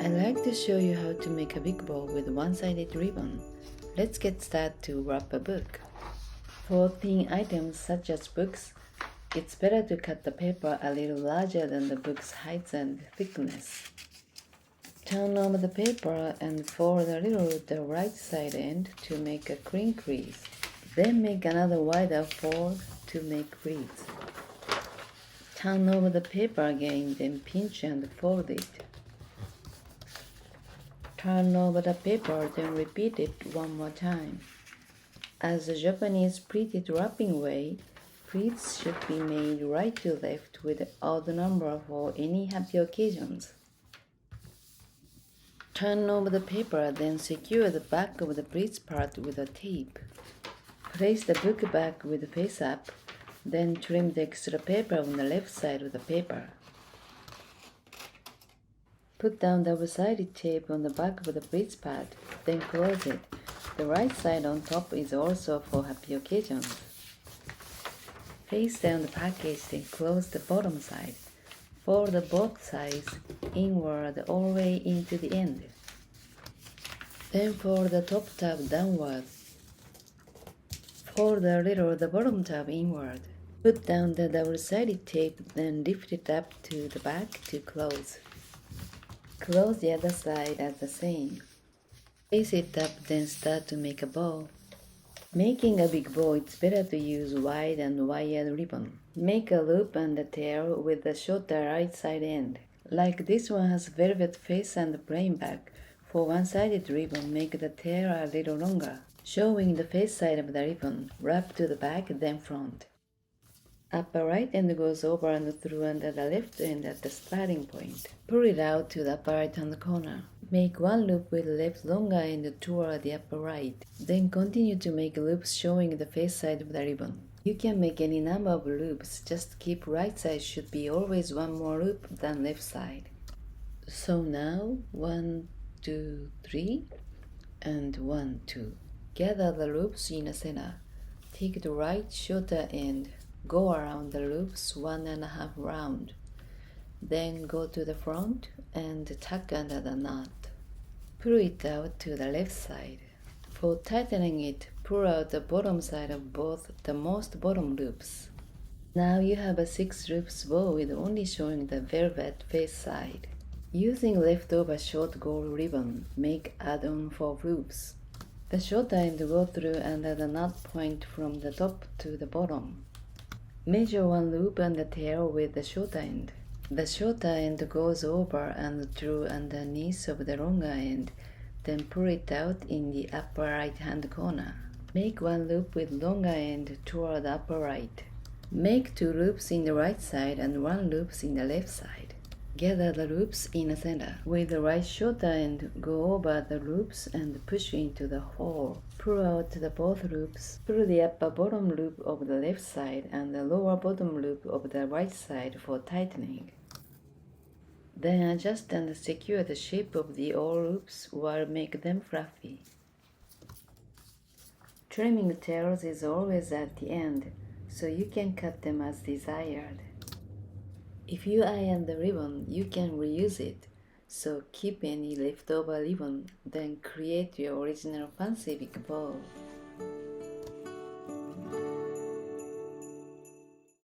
I'd like to show you how to make a big bow with one-sided ribbon. Let's get started to wrap a book. For thin items such as books, it's better to cut the paper a little larger than the book's height and thickness. Turn over the paper and fold a little the right side end to make a clean crease. Then make another wider fold to make pleats. Turn over the paper again, then pinch and fold it. Turn over the paper, then repeat it one more time. As the Japanese pleated wrapping way, pleats should be made right to left with odd number for any happy occasions. Turn over the paper, then secure the back of the pleats part with a tape. Place the book back with the face up, then trim the extra paper on the left side of the paper. Put down double-sided tape on the back of the pleats part, then close it. The right side on top is also for happy occasions. Face down the package, then close the bottom side. Fold both sides inward all the way into the end. Then fold the top tab downward. Fold a little the bottom tab inward. Put down the double-sided tape, then lift it up to the back to close. Close the other side as the same. Face it up, then start to make a bow. Making a big bow, it's better to use wide and wired ribbon. Make a loop and a tail with the shorter right side end. Like this one has velvet face and plain back. For one-sided ribbon, make the tail a little longer, showing the face side of the ribbon. Wrap to the back, then front. Upper right end goes over and through under the left end at the starting point. Pull it out to the upper right hand corner. Make one loop with the left longer end toward the upper right. Then continue to make loops showing the face side of the ribbon. You can make any number of loops, just keep right side should be always one more loop than left side. So now 1, 2, 3 and 1, 2. Gather the loops in the center. Take the right shorter end. Go around the loops 1.5 round. Then go to the front and tuck under the knot. Pull it out to the left side. For tightening it, pull out the bottom side of both the most bottom loops. Now you have a 6 loops bow with only showing the velvet face side. Using leftover short gold ribbon, make add-on for loops. The short end go through under the knot point from the top to the bottom. Measure one loop and the tail with the short end. The shorter end goes over and through underneath of the longer end, then pull it out in the upper right hand corner. Make one loop with longer end toward the upper right. Make 2 loops in the right side and 1 loop in the left side. Gather the loops in the center. With the right shorter end, go over the loops and push into the hole. Pull out the both loops. Pull the upper bottom loop of the left side and the lower bottom loop of the right side for tightening. Then adjust and secure the shape of the all loops while make them fluffy. Trimming tails is always at the end, so you can cut them as desired. If you iron the ribbon, you can reuse it, so keep any leftover ribbon, then create your original fancy big bow.